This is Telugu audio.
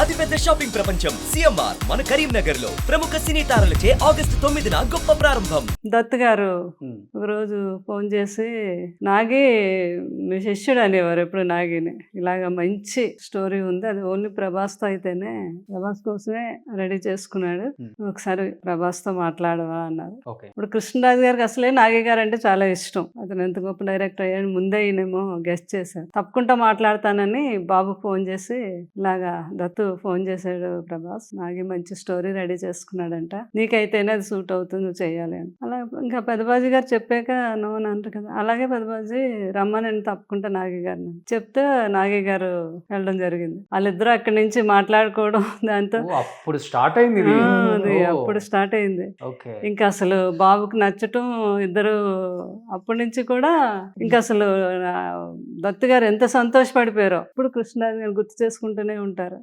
అతిపెద్ద షాపింగ్ ప్రపంచం సిఎంఆర్ మన కరీంనగర్ లో ప్రముఖ సినీ తారలచే ఆగస్టు 9న గొప్ప ప్రారంభం. దత్ గారు ఒకరోజు ఫోన్ చేసి నాగి మీ శిష్యుడు అనేవారు ఎప్పుడు నాగిని, ఇలాగ మంచి స్టోరీ ఉంది, అది ఓన్లీ ప్రభాస్తో అయితేనే, ప్రభాస్ కోసమే రెడీ చేసుకున్నాడు, ఒకసారి ప్రభాస్తో మాట్లాడవా అన్నారు. ఇప్పుడు కృష్ణరాజు గారికి అసలే నాగి గారు అంటే చాలా ఇష్టం, అతను ఎంత గొప్ప డైరెక్టర్ అయ్యాడు ముందే ఈయనేమో గెస్ట్ చేశారు. తప్పకుండా మాట్లాడతానని బాబుకు ఫోన్ చేసి ఇలాగా దత్తు ఫోన్ చేశాడు, ప్రభాస్ నాగి మంచి స్టోరీ రెడీ చేసుకున్నాడంట, నీకైతేనే అది సూట్ అవుతుంది, నువ్వు చేయాలి అని. అలా ఇంకా పెద్దబాజీ గారు చెప్పాక నువ్వు అంటారు కదా, అలాగే పెద్దబాజీ రమ్మని తప్పకుండా నాగి గారిని చెప్తే నాగి గారు వెళ్ళడం జరిగింది. వాళ్ళిద్దరూ అక్కడి నుంచి మాట్లాడుకోవడం, దాంతో అప్పుడు స్టార్ట్ అయింది ఇది. అది అప్పుడు స్టార్ట్ అయింది. ఇంకా అసలు బాబుకి నచ్చటం, ఇద్దరు అప్పటి నుంచి కూడా ఇంకా అసలు దత్తు గారు ఎంత సంతోషపడిపోయారో ఇప్పుడు కృష్ణరాజు గారు గుర్తు చేసుకుంటూనే ఉంటారు.